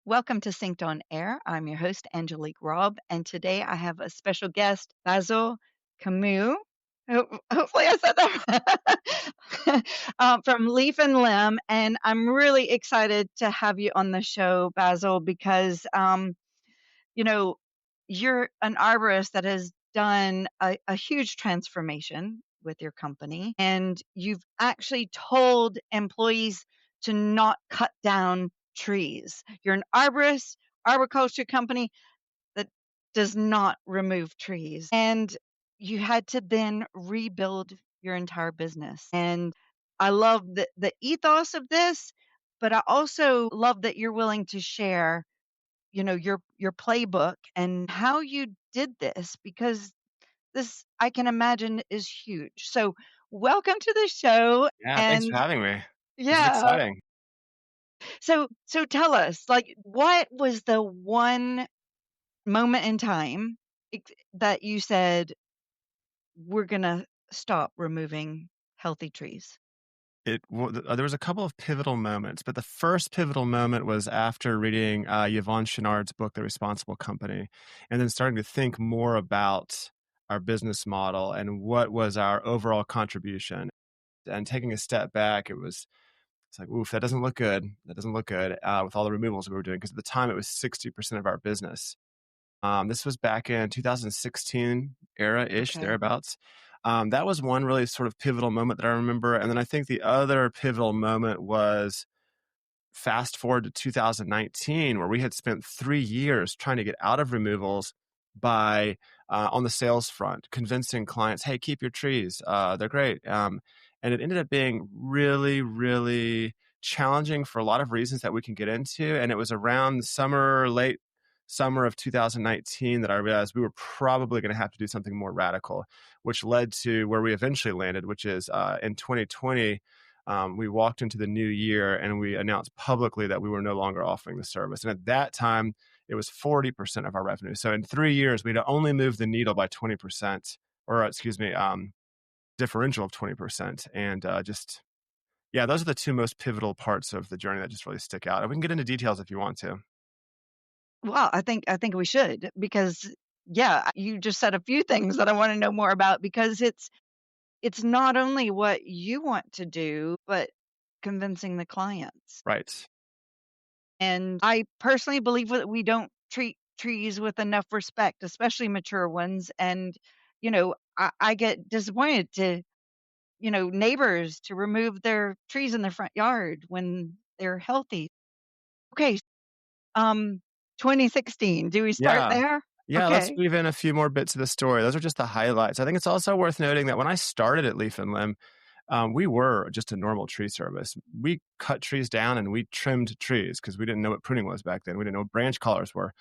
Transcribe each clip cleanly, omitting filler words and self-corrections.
Welcome to Synced on Air. I'm your host, Angelique Robb, and today I have a special guest, Basil Camu. Hopefully, I said that from Leaf and Limb. And I'm really excited to have you on the show, Basil, because you know, you're an arborist that has done a huge transformation with your company, and you've actually told employees to not cut down trees. You're an arborist, arboriculture company that does not remove trees. And you had to then rebuild your entire business. And I love the ethos of this, but I also love that you're willing to share your playbook and how you did this, because this, I can imagine, is huge. So welcome to the show. Yeah, thanks for And having me. This is yeah, exciting. so tell us, like, what was the one moment in time that you said we're gonna stop removing healthy trees? There was a couple of pivotal moments, but the first pivotal moment was after reading Yvon Chouinard's book, The Responsible Company, and then starting to think more about our business model and what was our overall contribution. And taking a step back, it's like, oof, that doesn't look good. That doesn't look good with all the removals we were doing, because at the time it was 60% of our business. This was back in 2016 era-ish, Okay. thereabouts. That was one really sort of pivotal moment that I remember. And then I think the other pivotal moment was fast forward to 2019, where we had spent 3 years trying to get out of removals by on the sales front, convincing clients, hey, keep your trees. They're great. And it ended up being really, really challenging for a lot of reasons that we can get into. And it was around late summer of 2019 that I realized we were probably going to have to do something more radical, which led to where we eventually landed, which is in 2020. We walked into the new year and we announced publicly that we were no longer offering the service. And at that time, it was 40% of our revenue. So in 3 years, we'd only moved the needle by 20%, or excuse me, differential of 20%. And yeah, those are the two most pivotal parts of the journey that just really stick out. And we can get into details if you want to. Well, I think we should, because yeah, you just said a few things that I want to know more about, because it's not only what you want to do, but convincing the clients. Right. And I personally believe that we don't treat trees with enough respect, especially mature ones. And, I get disappointed to, neighbors to remove their trees in their front yard when they're healthy. Okay. Um, 2016. Do we start Yeah. there? Yeah, let's Okay. weave in a few more bits of the story. Those are just the highlights. I think it's also worth noting that when I started at Leaf and Limb, we were just a normal tree service. We cut trees down and we trimmed trees because we didn't know what pruning was back then. We didn't know what branch collars were.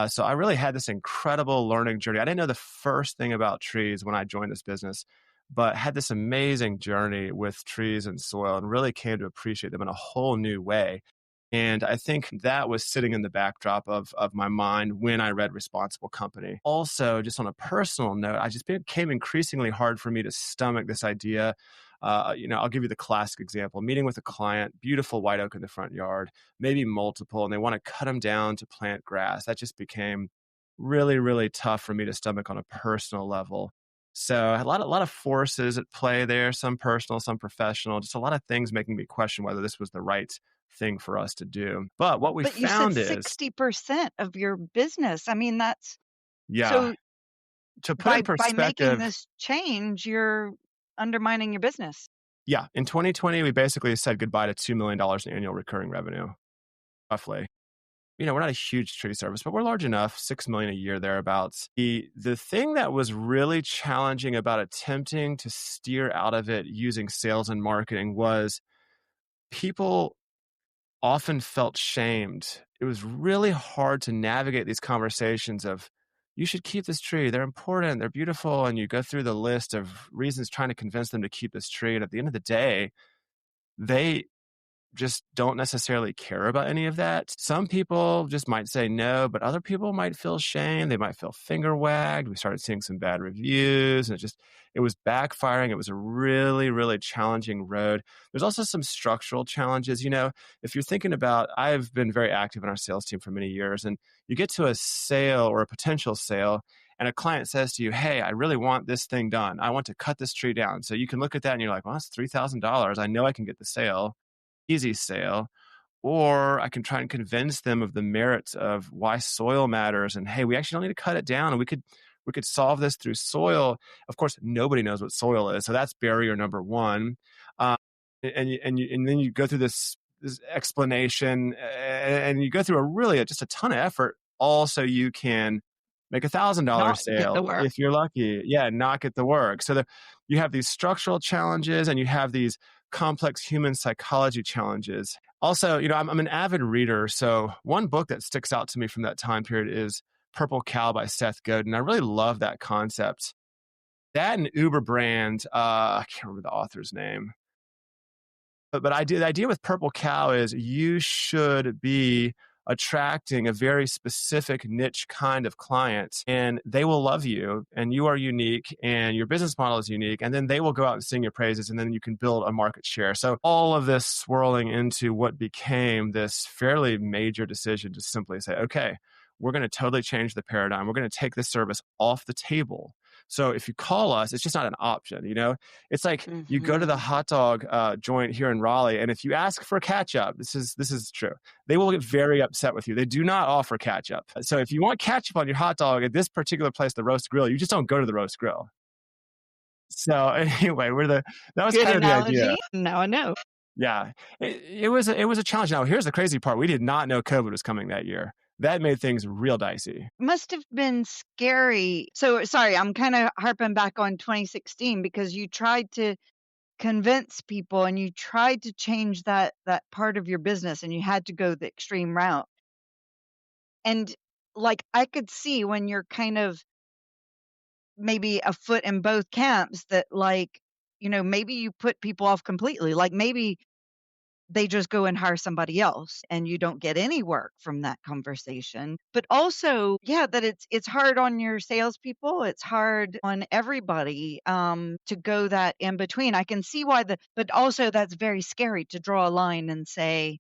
So I really had this incredible learning journey. I didn't know the first thing about trees when I joined this business, but had this amazing journey with trees and soil and really came to appreciate them in a whole new way. And I think that was sitting in the backdrop of my mind when I read Responsible Company. Also, just on a personal note, I just became increasingly hard for me to stomach this idea. I'll give you the classic example: meeting with a client, beautiful white oak in the front yard, maybe multiple, and they want to cut them down to plant grass. That just became really, really tough for me to stomach on a personal level. So a lot of forces at play there, some personal, some professional, just a lot of things making me question whether this was the right thing for us to do. But what we But you said found is, 60% of your business. I mean, that's yeah, so to put it in by making perspective, this change, you're undermining your business. yeah, in 2020, we basically said goodbye to $2 million in annual recurring revenue, roughly. We're not a huge tree service, but we're large enough, 6 million a year thereabouts. The thing that was really challenging about attempting to steer out of it using sales and marketing was people often felt shamed. It was really hard to navigate these conversations of, you should keep this tree. They're important. They're beautiful. And you go through the list of reasons trying to convince them to keep this tree. And at the end of the day, they just don't necessarily care about any of that. Some people just might say no, but other people might feel shame. They might feel finger wagged. We started seeing some bad reviews, and it was backfiring. It was a really, really challenging road. There's also some structural challenges. If you're thinking about, I've been very active in our sales team for many years, and you get to a sale or a potential sale, and a client says to you, hey, I really want this thing done. I want to cut this tree down. So you can look at that and you're like, well, that's $3,000. I know I can get the sale, easy sale. Or I can try and convince them of the merits of why soil matters. And hey, we actually don't need to cut it down. And we could solve this through soil. Of course, nobody knows what soil is. So that's barrier number one. And then you go through this explanation, and you go through just a ton of effort, all so you can make $1,000 Not get sale the work. if you're lucky. Yeah, not get the work. So you have these structural challenges, and you have these complex human psychology challenges. Also, I'm an avid reader. So one book that sticks out to me from that time period is Purple Cow by Seth Godin. I really love that concept. That and Uber brand, I can't remember the author's name. But the idea with Purple Cow is you should be attracting a very specific niche kind of client, and they will love you, and you are unique, and your business model is unique, and then they will go out and sing your praises, and then you can build a market share. So all of this swirling into what became this fairly major decision to simply say, okay, we're going to totally change the paradigm. We're going to take this service off the table. So if you call us, it's just not an option. It's like you go to the hot dog joint here in Raleigh, and if you ask for ketchup, this is true, they will get very upset with you. They do not offer ketchup. So if you want ketchup on your hot dog at this particular place, the Roast Grill, you just don't go to the Roast Grill. So anyway, that was Good kind of the idea. analogy. Now I know. Yeah, it was a challenge. Now here's the crazy part: we did not know COVID was coming that year. That made things real dicey. Must have been scary. So sorry, I'm kind of harping back on 2016 because you tried to convince people and you tried to change that part of your business, and you had to go the extreme route. And like I could see when you're kind of maybe a foot in both camps that maybe you put people off completely. Like maybe they just go and hire somebody else and you don't get any work from that conversation. But also, yeah, that it's hard on your salespeople. It's hard on everybody to go that in between. I can see why but also that's very scary to draw a line and say,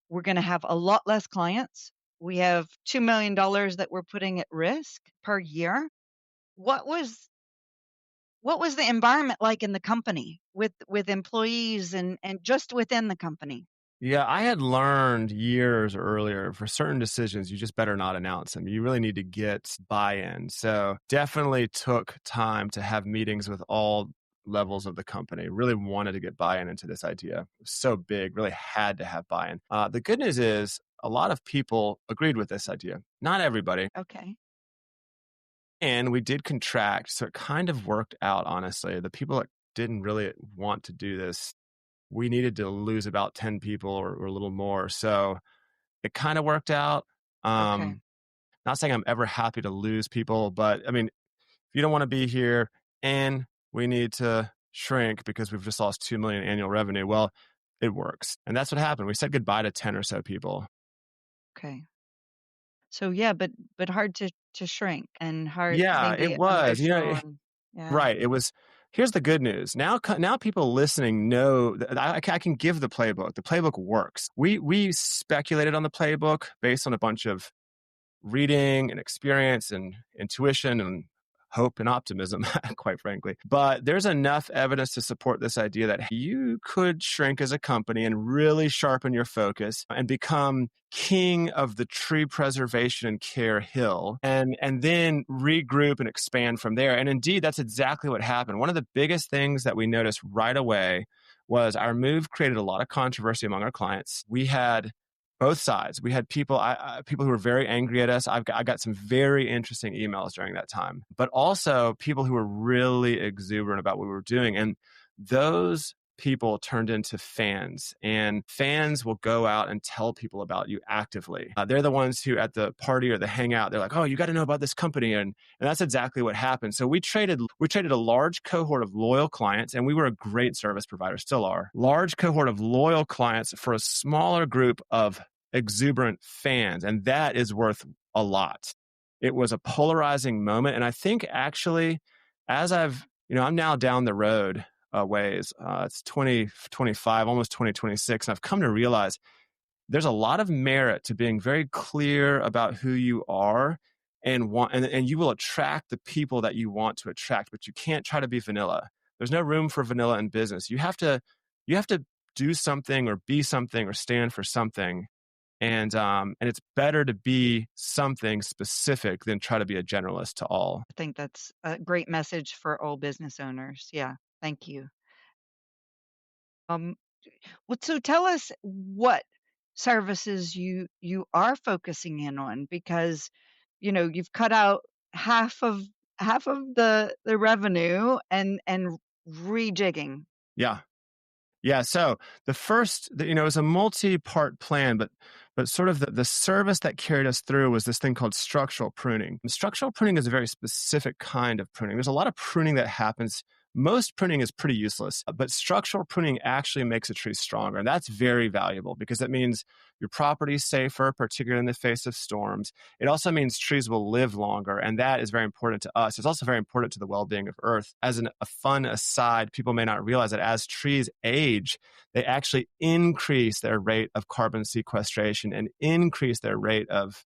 we're going to have a lot less clients. We have $2 million that we're putting at risk per year. What was the environment like in the company with employees and just within the company? Yeah, I had learned years earlier, for certain decisions, you just better not announce them. You really need to get buy-in. So definitely took time to have meetings with all levels of the company. Really wanted to get buy-in into this idea. It was so big, really had to have buy-in. The good news is a lot of people agreed with this idea. Not everybody. Okay. And we did contract, so it kind of worked out, honestly. The people that didn't really want to do this, we needed to lose about 10 people or a little more. So it kind of worked out. Okay. Not saying I'm ever happy to lose people, but I mean, if you don't want to be here and we need to shrink because we've just lost 2 million annual revenue, well, it works. And that's what happened. We said goodbye to 10 or so people. Okay. So yeah, but hard to shrink and hard Yeah, it maybe was. emotional and yeah. Right. It was. Here's the good news. Now people listening know that I can give the playbook. The playbook works. We speculated on the playbook based on a bunch of reading and experience and intuition and hope and optimism, quite frankly. But there's enough evidence to support this idea that you could shrink as a company and really sharpen your focus and become king of the tree preservation and care hill, and then regroup and expand from there. And indeed, that's exactly what happened. One of the biggest things that we noticed right away was our move created a lot of controversy among our clients. We had both sides. We had people people who were very angry at us. I got some very interesting emails during that time, but also people who were really exuberant about what we were doing. And those people turned into fans, and fans will go out and tell people about you actively. They're the ones who at the party or the hangout, they're like, oh, you got to know about this company. And that's exactly what happened. So we traded a large cohort of loyal clients, and we were a great service provider, still are. Large cohort of loyal clients for a smaller group of exuberant fans. And that is worth a lot. It was a polarizing moment. And I think actually, as I'm now down the road ways. It's 2025, almost 2026. And I've come to realize there's a lot of merit to being very clear about who you are and you will attract the people that you want to attract, but you can't try to be vanilla. There's no room for vanilla in business. You have to do something or be something or stand for something. And it's better to be something specific than try to be a generalist to all. I think that's a great message for all business owners. Yeah, thank you. Um, well, so tell us what services you are focusing in on because you've cut out half of the revenue and rejigging. Yeah. Yeah. So it was a multi-part plan, but sort of the service that carried us through was this thing called structural pruning. And structural pruning is a very specific kind of pruning. There's a lot of pruning that happens. Most pruning is pretty useless, but structural pruning actually makes a tree stronger. And that's very valuable because it means your property is safer, particularly in the face of storms. It also means trees will live longer. And that is very important to us. It's also very important to the well-being of Earth. As a fun aside, people may not realize that as trees age, they actually increase their rate of carbon sequestration and increase their rate of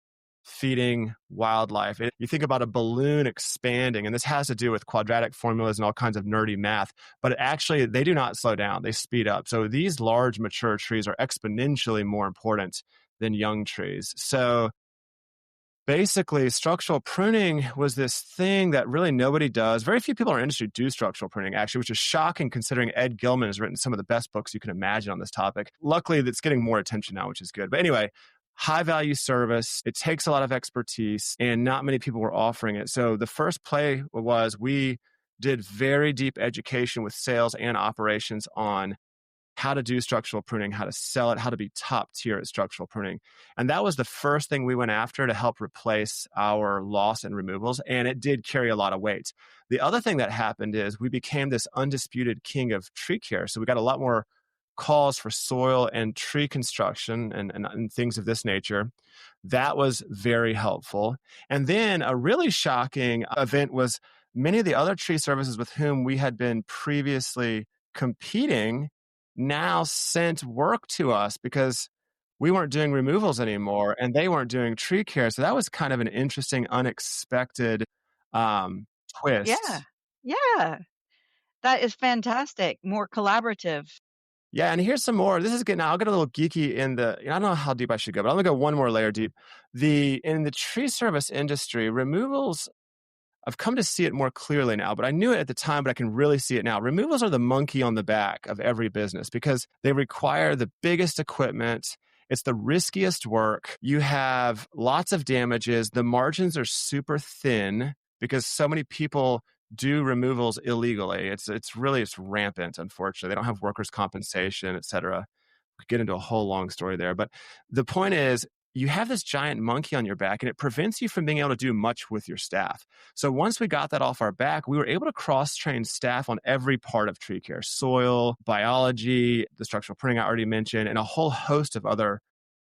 feeding wildlife. You think about a balloon expanding, and this has to do with quadratic formulas and all kinds of nerdy math, but actually they do not slow down, they speed up. So these large mature trees are exponentially more important than young trees. So basically, structural pruning was this thing that really nobody does. Very few people in our industry do structural pruning, actually, which is shocking considering Ed Gilman has written some of the best books you can imagine on this topic. Luckily, it's getting more attention now, which is good. But anyway, high value service. It takes a lot of expertise, and not many people were offering it. So the first play was we did very deep education with sales and operations on how to do structural pruning, how to sell it, how to be top tier at structural pruning. And that was the first thing we went after to help replace our loss and removals. And it did carry a lot of weight. The other thing that happened is we became this undisputed king of tree care. So we got a lot more calls for soil and tree construction and things of this nature. That was very helpful. And then a really shocking event was many of the other tree services with whom we had been previously competing now sent work to us because we weren't doing removals anymore and they weren't doing tree care. So that was kind of an interesting, unexpected Yeah, twist. yeah, that is fantastic. More collaborative. Yeah, and here's some more. I'll get a little geeky I don't know how deep I should go, but I'm gonna go one more layer deep. In the tree service industry, removals, I've come to see it more clearly now, but I knew it at the time, but I can really see it now. Removals are the monkey on the back of every business because they require the biggest equipment. It's the riskiest work. You have lots of damages. The margins are super thin because so many people do removals illegally. It's rampant, unfortunately. They don't have workers' compensation, et cetera. We could get into a whole long story there. But the point is, you have this giant monkey on your back and it prevents you from being able to do much with your staff. So once we got that off our back, we were able to cross-train staff on every part of tree care: soil, biology, the structural pruning I already mentioned, and a whole host of other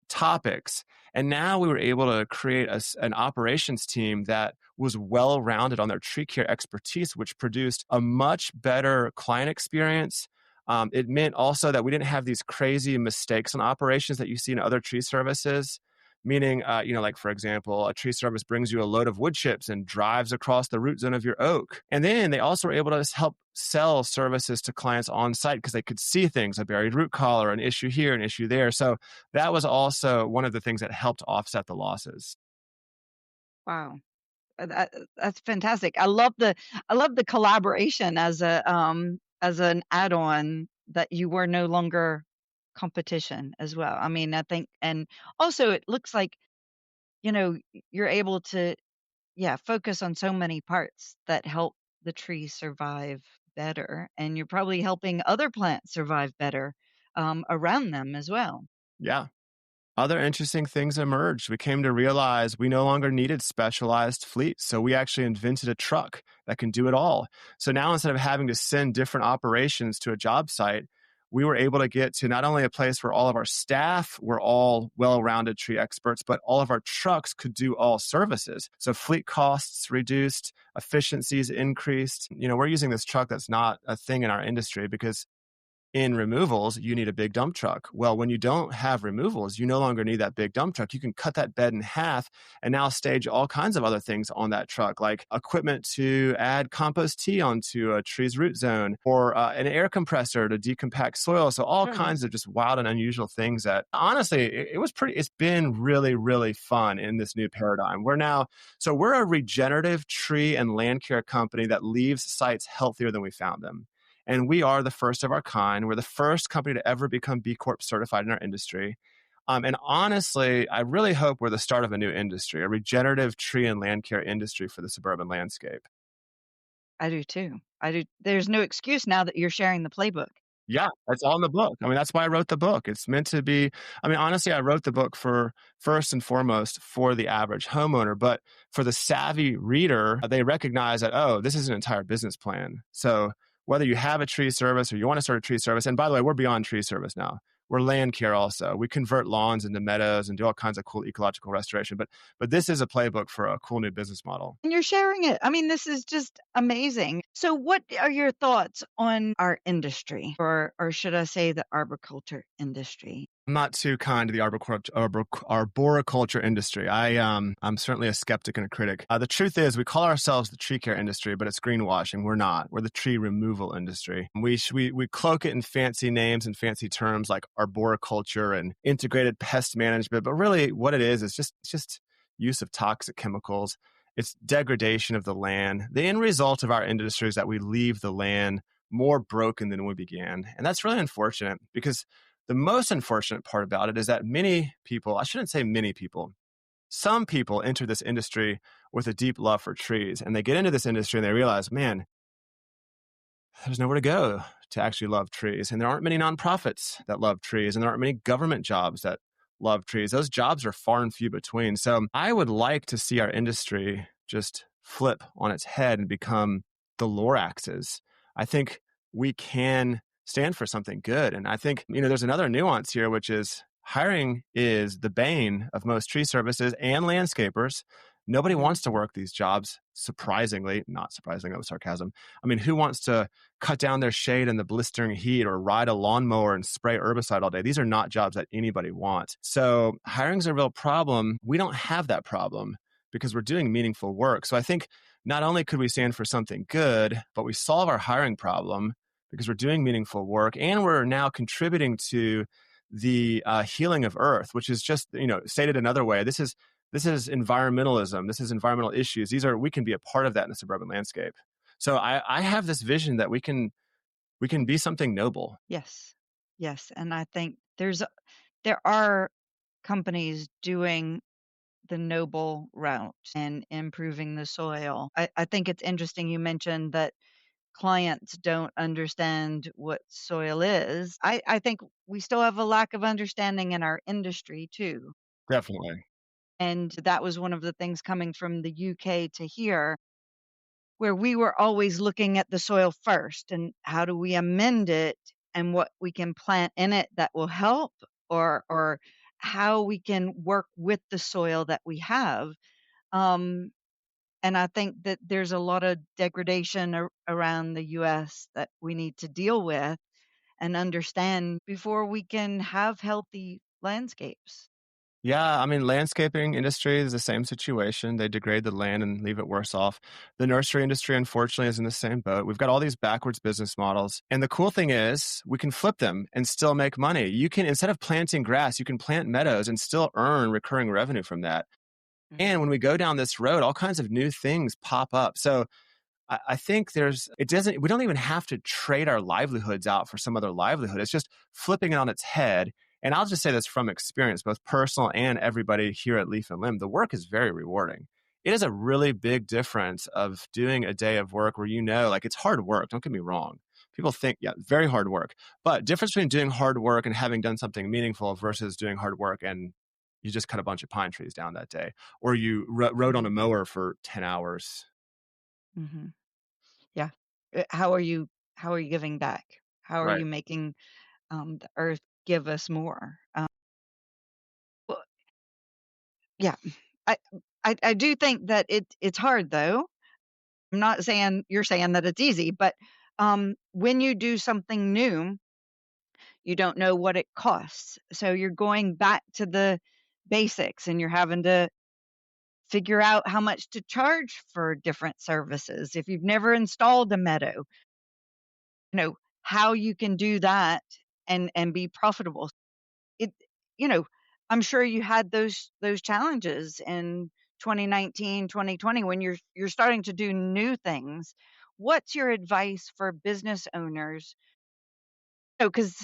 topics. And now we were able to create an operations team that was well-rounded on their tree care expertise, which produced a much better client experience. It meant also that we didn't have these crazy mistakes on operations that you see in other tree services. Meaning, like for example, a tree service brings you a load of wood chips and drives across the root zone of your oak. And then they also were able to help sell services to clients on site because they could see things, a buried root collar, an issue here, an issue there. So that was also one of the things that helped offset the losses. Wow. That's fantastic. I love the collaboration as an add-on that you were no longer competition as well. I mean, I think, and also it looks like, you're able to, yeah, focus on so many parts that help the tree survive better, and you're probably helping other plants survive better around them as well. Yeah. Other interesting things emerged. We came to realize we no longer needed specialized fleets. So we actually invented a truck that can do it all. So now instead of having to send different operations to a job site, we were able to get to not only a place where all of our staff were all well-rounded tree experts, but all of our trucks could do all services. So fleet costs reduced, efficiencies increased. We're using this truck that's not a thing in our industry because in removals, you need a big dump truck. Well, when you don't have removals, you no longer need that big dump truck. You can cut that bed in half and now stage all kinds of other things on that truck, like equipment to add compost tea onto a tree's root zone or an air compressor to decompact soil. So all Sure. kinds of just wild and unusual things that honestly, it's been really, really fun in this new paradigm. We're a regenerative tree and land care company that leaves sites healthier than we found them. And we are the first of our kind. We're the first company to ever become B Corp certified in our industry. And honestly, I really hope we're the start of a new industry, a regenerative tree and land care industry for the suburban landscape. I do too. I do. There's no excuse now that you're sharing the playbook. Yeah, that's all in the book. I mean, that's why I wrote the book. It's meant to be, honestly, I wrote the book for first and foremost for the average homeowner, but for the savvy reader, they recognize that, oh, this is an entire business plan. So whether you have a tree service or you want to start a tree service, and by the way, we're beyond tree service now. We're land care also. We convert lawns into meadows and do all kinds of cool ecological restoration. But this is a playbook for a cool new business model. And you're sharing it. I mean, this is just amazing. So, what are your thoughts on our industry, or should I say the arboriculture industry? I'm not too kind to the arboriculture industry. I'm certainly a skeptic and a critic. The truth is, we call ourselves the tree care industry, but it's greenwashing. We're not. We're the tree removal industry. We cloak it in fancy names and fancy terms like arboriculture and integrated pest management, but really, what it is just use of toxic chemicals. It's degradation of the land. The end result of our industry is that we leave the land more broken than we began, and that's really unfortunate because the most unfortunate part about it is that many people, I shouldn't say many people, some people enter this industry with a deep love for trees. And they get into this industry and they realize, man, there's nowhere to go to actually love trees. And there aren't many nonprofits that love trees. And there aren't many government jobs that love trees. Those jobs are far and few between. So I would like to see our industry just flip on its head and become the Loraxes. I think we can stand for something good. And I think, there's another nuance here, which is hiring is the bane of most tree services and landscapers. Nobody wants to work these jobs, surprisingly, not surprisingly, that was sarcasm. Who wants to cut down their shade in the blistering heat or ride a lawnmower and spray herbicide all day? These are not jobs that anybody wants. So hiring is a real problem. We don't have that problem because we're doing meaningful work. So I think not only could we stand for something good, but we solve our hiring problem because we're doing meaningful work and we're now contributing to the healing of Earth, which is just, stated another way. This is environmentalism. This is environmental issues. We can be a part of that in the suburban landscape. So I have this vision that we can be something noble. Yes. Yes. And I think there are companies doing the noble route and improving the soil. I think it's interesting you mentioned that clients don't understand what soil is. I think we still have a lack of understanding in our industry too. Definitely. And that was one of the things coming from the UK to here, where we were always looking at the soil first and how do we amend it and what we can plant in it that will help, or how we can work with the soil that we have. Um, and I think that there's a lot of degradation around the US that we need to deal with and understand before we can have healthy landscapes. Yeah, landscaping industry is the same situation. They degrade the land and leave it worse off. The nursery industry, unfortunately, is in the same boat. We've got all these backwards business models. And the cool thing is we can flip them and still make money. You can, instead of planting grass, you can plant meadows and still earn recurring revenue from that. And when we go down this road, all kinds of new things pop up. So I think we don't even have to trade our livelihoods out for some other livelihood. It's just flipping it on its head. And I'll just say this from experience, both personal and everybody here at Leaf and Limb, the work is very rewarding. it is a really big difference of doing a day of work where, like it's hard work. Don't get me wrong. People think, yeah, very hard work. But difference between doing hard work and having done something meaningful versus doing hard work and you just cut a bunch of pine trees down that day, or you rode on a mower for 10 hours. Mm-hmm. Yeah. How are you giving back? How are Right. you making the earth give us more? Well, yeah. I I do think that it's hard though. I'm not saying you're saying that it's easy, but when you do something new, you don't know what it costs. So you're going back to the basics and you're having to figure out how much to charge for different services. If you've never installed a meadow, you know, how you can do that and be profitable. It you know, I'm sure you had those challenges in 2019, 2020 when you're starting to do new things. What's your advice for business owners? Because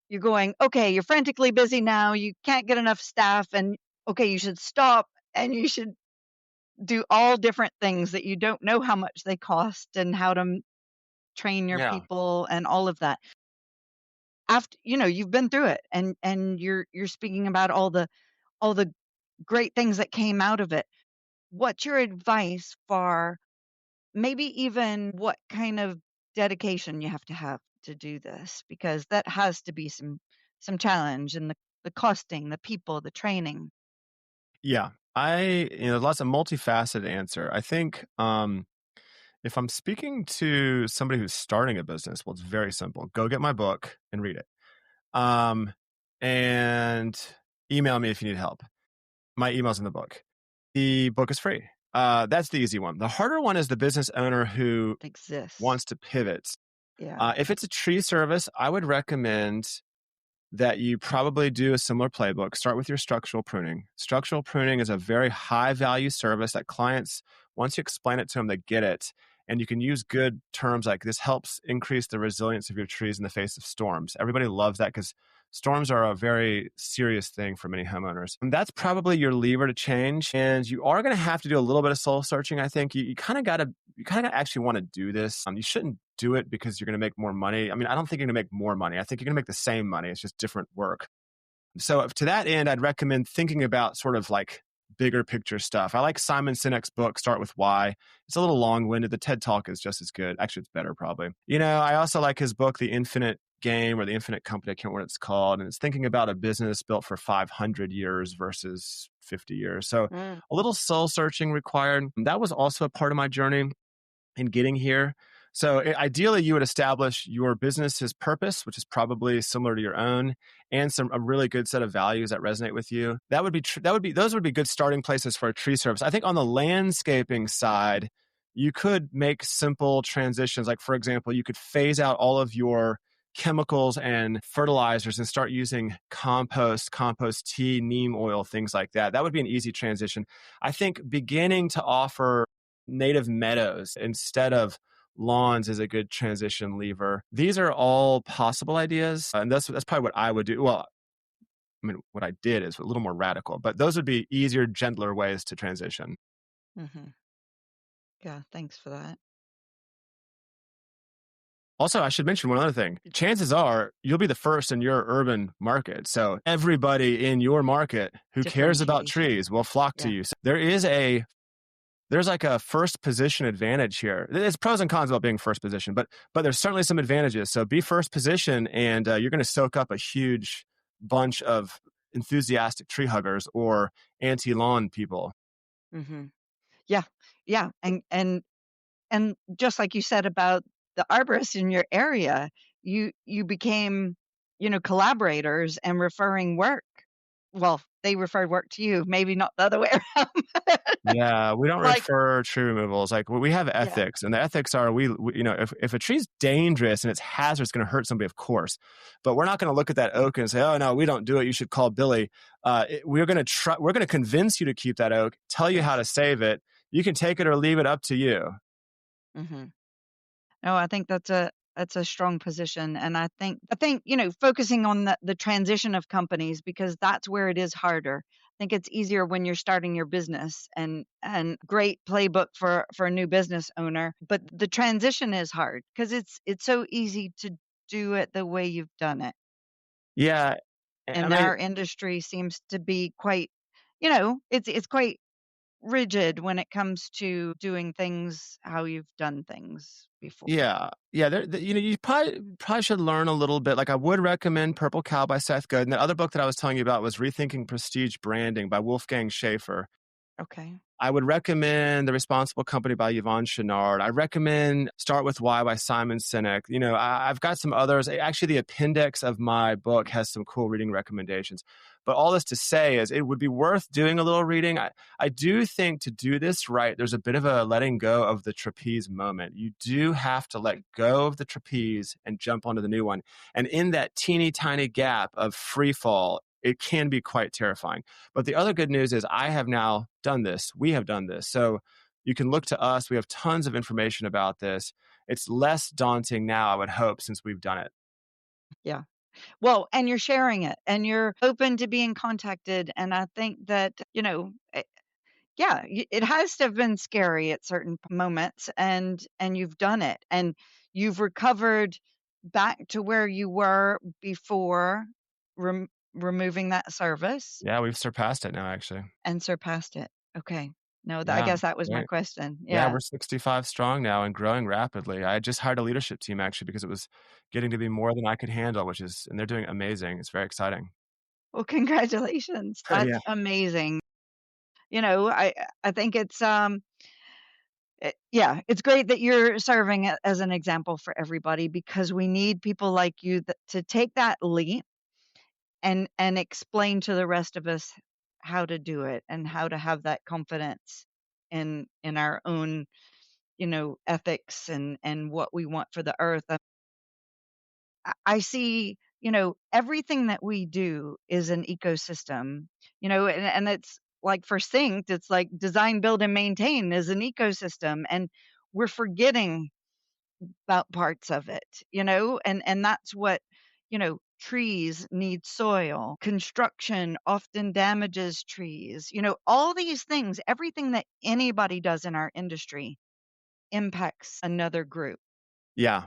you're going, okay, you're frantically busy now, you can't get enough staff, and okay, you should stop and you should do all different things that you don't know how much they cost and how to train your Yeah. people and all of that. After you've been through it and you're speaking about all the great things that came out of it. What's your advice for maybe even what kind of dedication you have to do this? Because that has to be some challenge and the costing, the people, the training. Yeah. Lots of multifaceted answer. I think if I'm speaking to somebody who's starting a business, well, it's very simple. Go get my book and read it. And email me if you need help. My email's in the book. The book is free. That's the easy one. The harder one is the business owner who Exists. wants to pivot. Yeah. If it's a tree service, I would recommend that you probably do a similar playbook. Start with your structural pruning. Structural pruning is a very high value service that clients, once you explain it to them, they get it. And you can use good terms like this helps increase the resilience of your trees in the face of storms. Everybody loves that because storms are a very serious thing for many homeowners. And that's probably your lever to change. And you are going to have to do a little bit of soul searching. I think you kind of got to actually want to do this. You shouldn't do it because you're going to make more money. I mean, I don't think you're going to make more money. I think you're going to make the same money. It's just different work. So to that end, I'd recommend thinking about sort of like bigger picture stuff. I like Simon Sinek's book, Start With Why. It's a little long-winded. The TED Talk is just as good. Actually, it's better probably. I also like his book, The Infinite Game or The Infinite Company. I can't remember what it's called. And it's thinking about a business built for 500 years versus 50 years. So Mm. a little soul searching required. That was also a part of my journey in getting here. So ideally, you would establish your business's purpose, which is probably similar to your own, and a really good set of values that resonate with you. Those would be good starting places for a tree service. I think on the landscaping side, you could make simple transitions. Like for example, you could phase out all of your chemicals and fertilizers and start using compost tea, neem oil, things like that. That would be an easy transition. I think beginning to offer native meadows instead of lawns is a good transition lever. These are all possible ideas, and that's probably what I would do. Well, I mean, what I did is a little more radical, but those would be easier, gentler ways to transition. Hmm. Yeah. Thanks for that. Also, I should mention one other thing. Chances are you'll be the first in your urban market. So everybody in your market who cares about Differentiation. trees will flock to Yeah. you. So there's like a first position advantage here. There's pros and cons about being first position, but there's certainly some advantages. So be first position, and you're going to soak up a huge bunch of enthusiastic tree huggers or anti-lawn people. Hmm. Yeah. Yeah. And just like you said about the arborists in your area, you became, collaborators and referring work. Well, they referred work to you, maybe not the other way around. Yeah, we don't Like, refer tree removals. Like we have yeah. ethics, and the ethics are if a tree's dangerous and it's hazardous, it's going to hurt somebody, of course. But we're not going to look at that oak and say, "Oh no, we don't do it. You should call Billy." We're going to try. We're going to convince you to keep that oak. Tell you how Yes. to save it. You can take it or leave it, up to you. Hmm. No, I think that's a strong position, and I think focusing on the transition of companies because that's where it is harder. think it's easier when you're starting your business, and great playbook for a new business owner, but the transition is hard because it's so easy to do it the way you've done it. Yeah, I And mean, our industry seems to be quite, it's quite rigid when it comes to doing things how you've done things before. yeah, yeah. You probably should learn a little bit. Like I would recommend Purple Cow by Seth Godin. The other book that I was telling you about was Rethinking Prestige Branding by Wolfgang Schaefer. Okay. I would recommend The Responsible Company by Yvonne Chouinard. I recommend Start With Why by Simon Sinek. I've got some others. Actually, the appendix of my book has some cool reading recommendations. But all this to say is it would be worth doing a little reading. I do think to do this right, there's a bit of a letting go of the trapeze moment. You do have to let go of the trapeze and jump onto the new one. And in that teeny tiny gap of free fall, it can be quite terrifying. But the other good news is I have now done this. We have done this. So you can look to us. We have tons of information about this. It's less daunting now, I would hope, since we've done it. Yeah. Well, and you're sharing it and you're open to being contacted. And I think that, yeah, it has to have been scary at certain moments, and you've done it, and you've recovered back to where you were before removing that service Yeah, we've surpassed it now, actually. and surpassed it. Okay. No, I Yeah, guess that was my right. question. Yeah, Yeah. we're 65 strong now and growing rapidly. I just hired a leadership team actually because it was getting to be more than I could handle, and they're doing amazing. It's very exciting. Well, congratulations. Yeah. That's amazing. I think yeah, it's great that you're serving as an example for everybody, because we need people like you to take that leap and explain to the rest of us how to do it and how to have that confidence in our own, ethics and what we want for the earth. I see, everything that we do is an ecosystem, and it's like for synced, it's like design, build, and maintain is an ecosystem. And we're forgetting about parts of it, and that's what, trees need soil. Construction often damages trees, all these things, everything that anybody does in our industry impacts another group. Yeah.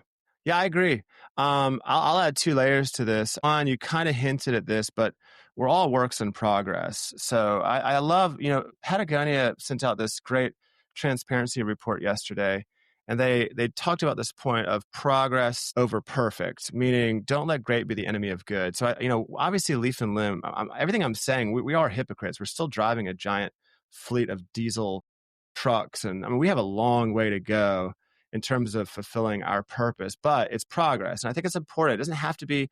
Yeah, I agree. I'll add two layers to this. One, you kind of hinted at this, but we're all works in progress. So I love, Patagonia sent out this great transparency report yesterday, and they talked about this point of progress over perfect, meaning don't let great be the enemy of good. So obviously, leaf and limb. Everything I'm saying, we are hypocrites. We're still driving a giant fleet of diesel trucks, and I mean we have a long way to go in terms of fulfilling our purpose, but it's progress. And I think it's important. It doesn't have to be,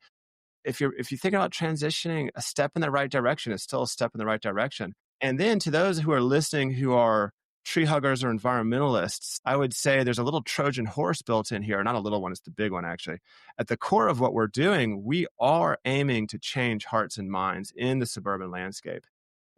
if you think about transitioning, a step in the right direction is still a step in the right direction. And then to those who are listening who are tree huggers or environmentalists, I would say there's a little Trojan horse built in here. Not a little one, it's the big one, actually. At the core of what we're doing, we are aiming to change hearts and minds in the suburban landscape.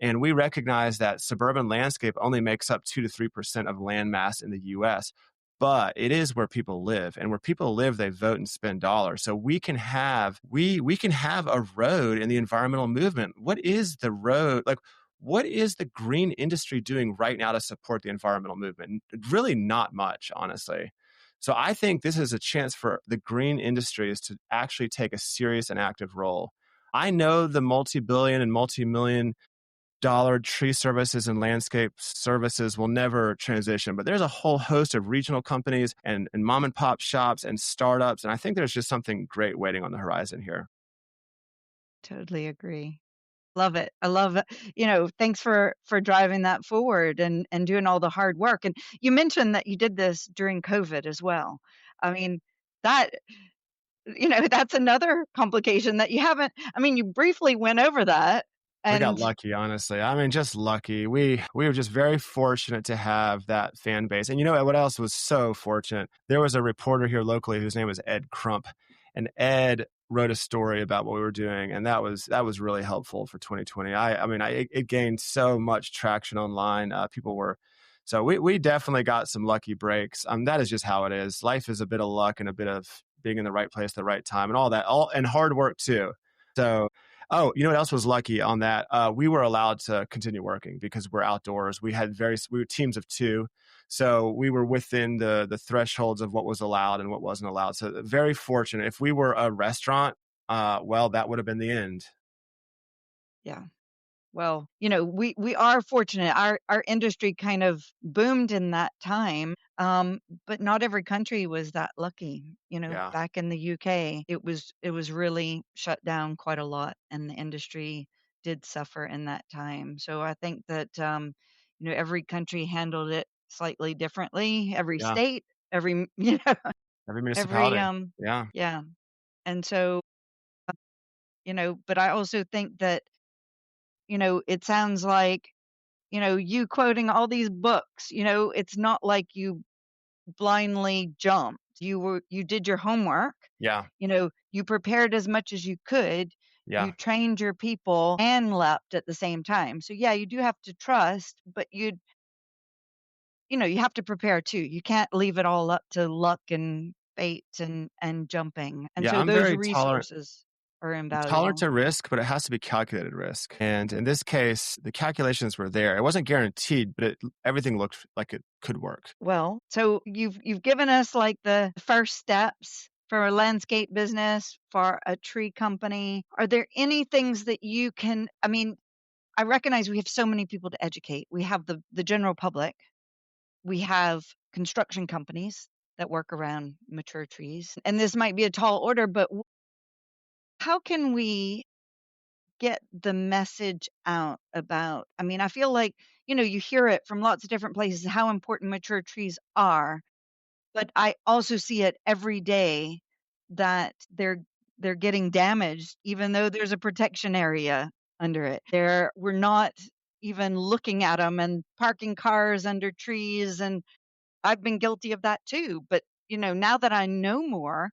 And we recognize that suburban landscape only makes up 2 to 3% of land mass in the US, but it is where people live, and where people live they vote and spend dollars. So we can have a road in the environmental movement. What is the road, like what is the green industry doing right now to support the environmental movement? Really not much, honestly. So I think this is a chance for the green industries to actually take a serious and active role. I know the multi-billion and multi-million dollar tree services and landscape services will never transition. But there's a whole host of regional companies and mom and pop shops and startups. And I think there's just something great waiting on the horizon here. Totally agree. Love it. I love it. Thanks for driving that forward and doing all the hard work. And you mentioned that you did this during COVID as well. I mean, that that's another complication that you haven't. I mean, you briefly went over that, We got and lucky, honestly. I mean, just lucky. We were just very fortunate to have that fan base. And you know what else was so fortunate? There was a reporter here locally whose name was Ed Crump, and Ed wrote a story about what we were doing, and that was really helpful for 2020. I mean, it gained so much traction online. People were so we definitely got some lucky breaks. That is just how it is. Life is a bit of luck and a bit of being in the right place at the right time, and all that, all and hard work too. So Oh, you know what else was lucky on that? We were allowed to continue working because we're outdoors. We were teams of two, so we were within the thresholds of what was allowed and what wasn't allowed. So very fortunate. If we were a restaurant, well, that would have been the end. Yeah. Well, we are fortunate. Our industry kind of boomed in that time, but not every country was that lucky. Yeah, Back in the UK, it was really shut down quite a lot, and the industry did suffer in that time. So I think that every country handled it slightly differently. Every yeah. state, every Every every municipality. Yeah, yeah, and so but I also think that it sounds like you quoting all these books, it's not like you blindly jumped. You did your homework, yeah, you prepared as much as you could, you yeah. trained your people and leapt at the same time. So yeah, you do have to trust, but you have to prepare too. You can't leave it all up to luck and fate and jumping. And Yeah, so I'm those very tolerant. resources are I'm tolerant invaluable. to risk, but it has to be calculated risk. And in this case, the calculations were there. It wasn't guaranteed, but everything looked like it could work. Well, so you've given us like the first steps for a landscape business, for a tree company. Are there any things that you can, I mean, I recognize we have so many people to educate. We have the general public. We have construction companies that work around mature trees. And this might be a tall order, but how can we get the message out about, I mean, I feel like, you hear it from lots of different places how important mature trees are. But I also see it every day that they're getting damaged even though there's a protection area under it. We're not even looking at them and parking cars under trees, and I've been guilty of that too. But, now that I know more,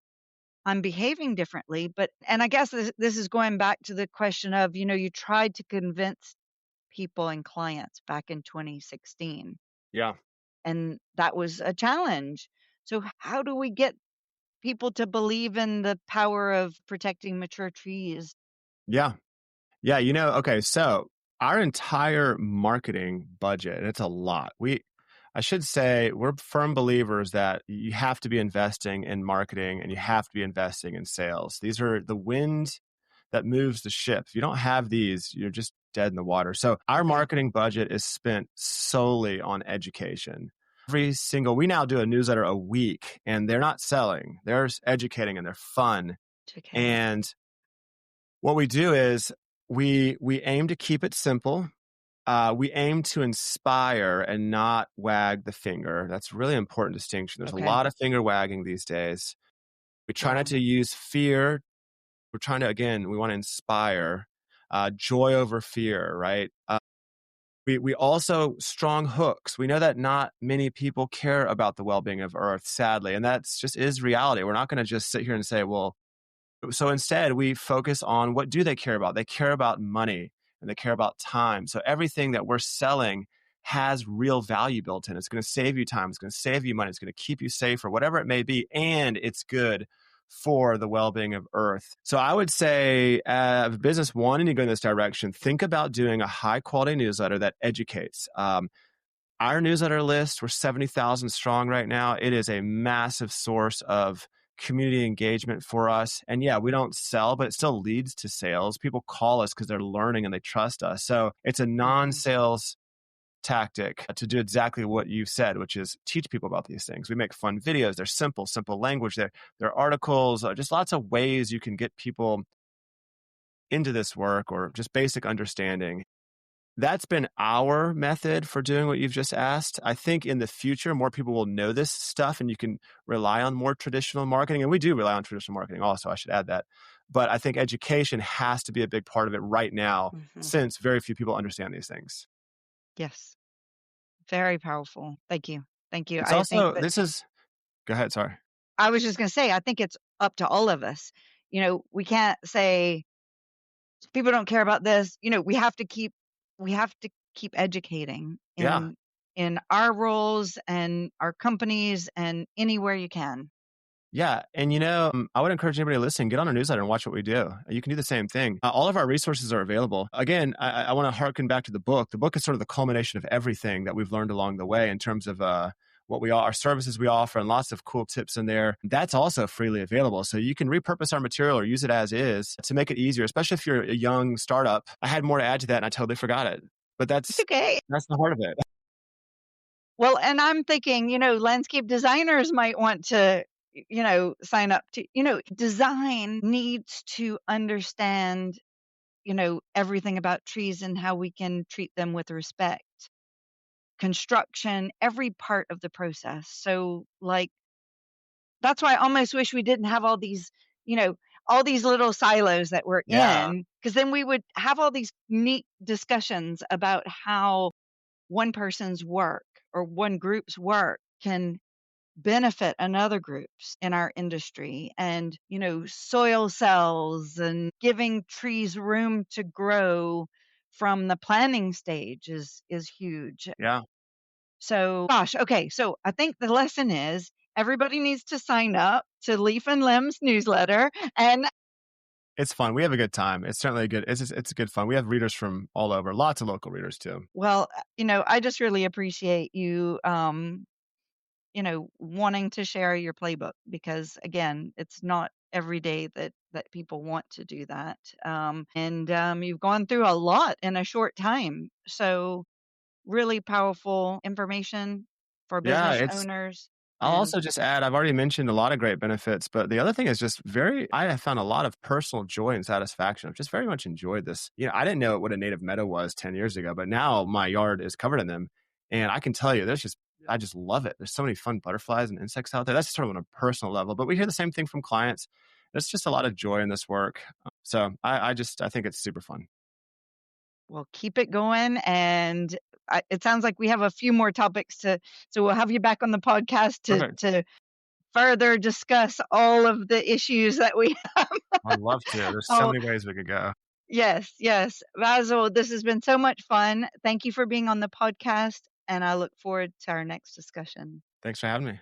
I'm behaving differently. And I guess this is going back to the question of, you tried to convince people and clients back in 2016, Yeah. and that was a challenge. So how do we get people to believe in the power of protecting mature trees? Yeah. Yeah. Okay. So our entire marketing budget, and it's a lot. I should say, we're firm believers that you have to be investing in marketing and you have to be investing in sales. These are the wind that moves the ship. If you don't have these, you're just dead in the water. So our Okay, marketing budget is spent solely on education. We now do a newsletter a week, and they're not selling, they're educating, and they're fun. educating. And what we do is we aim to keep it simple. We aim to inspire and not wag the finger. That's a really important distinction. There's a Okay, lot of finger wagging these days. We try not wow. to use fear. We're trying to, again, we want to inspire, joy over fear, right? We also strong hooks. We know that not many people care about the well-being of Earth, sadly, and that's just is reality. We're not going to just sit here and say, well, so instead we focus on what do they care about? They care about money and they care about time. So everything that we're selling has real value built in. It's going to save you time. It's going to save you money. It's going to keep you safe or whatever it may be. And it's good for the well-being of Earth. So I would say, if a business wanting to go in this direction, think about doing a high-quality newsletter that educates. Our newsletter list, we're 70,000 strong right now. It is a massive source of community engagement for us. And yeah, we don't sell, but it still leads to sales. People call us because they're learning and they trust us. So it's a Hmm. non-sales tactic to do exactly what you said, which is teach people about these things. We make fun videos. They're simple language. They're articles, just lots of ways you can get people into this work or just basic understanding. That's been our method for doing what you've just asked. I think in the future, more people will know this stuff and you can rely on more traditional marketing. And we do rely on traditional marketing also, I should add that. But I think education has to be a big part of it right now, Hmm. since very few people understand these things. Yes, very powerful. Thank you. Thank you. It's I think also, that go ahead, sorry. I was just going to say, I think it's up to all of us. We can't say people don't care about this. We have to keep educating Yeah. in our roles and our companies and anywhere you can. Yeah, and I would encourage anybody listening, get on our newsletter and watch what we do. You can do the same thing. All of our resources are available. Again, I want to harken back to the book. The book is sort of the culmination of everything that we've learned along the way in terms of what we are, our services we offer, and lots of cool tips in there. That's also freely available. So you can repurpose our material or use it as is to make it easier, especially if you're a young startup. I had more to add to that and I totally forgot it. But It's that's okay. that's the heart of it. Well, and I'm thinking, landscape designers might want to, sign up to, design needs to understand, everything about trees and how we can treat them with respect. Construction, every part of the process. So, like, that's why I almost wish we didn't have you know, all these little silos that we're Yeah. in, because then we would have all these neat discussions about how one person's work or one group's work can benefit another groups in our industry, and soil cells and giving trees room to grow from the planning stage is huge. Yeah. So gosh, okay, so I think the lesson is everybody needs to sign up to Leaf and Limb's newsletter. And It's fun. We have a good time. It's certainly a good. It's good fun. We have readers from all over, lots of local readers too. well, I just really appreciate you wanting to share your playbook, because again, it's not every day that people want to do that. And you've gone through a lot in a short time. So really powerful information for Yeah, business it's owners. I'll And also just add, I've already mentioned a lot of great benefits, but the other thing is just I have found a lot of personal joy and satisfaction. I've just very much enjoyed this. I didn't know what a native meadow was 10 years ago, but now my yard is covered in them. And I can tell you, I just love it. There's so many fun butterflies and insects out there. That's sort of on a personal level, but we hear the same thing from clients. There's just a lot of joy in this work. So I think it's super fun. we'll keep it going. And it sounds like we have a few more topics so we'll have you back on the podcast Perfect. to further discuss all of the issues that we I'd love to. There's so oh, many ways we could go. yes, yes. Basil, this has been so much fun. Thank you for being on the podcast, and I look forward to our next discussion. Thanks for having me.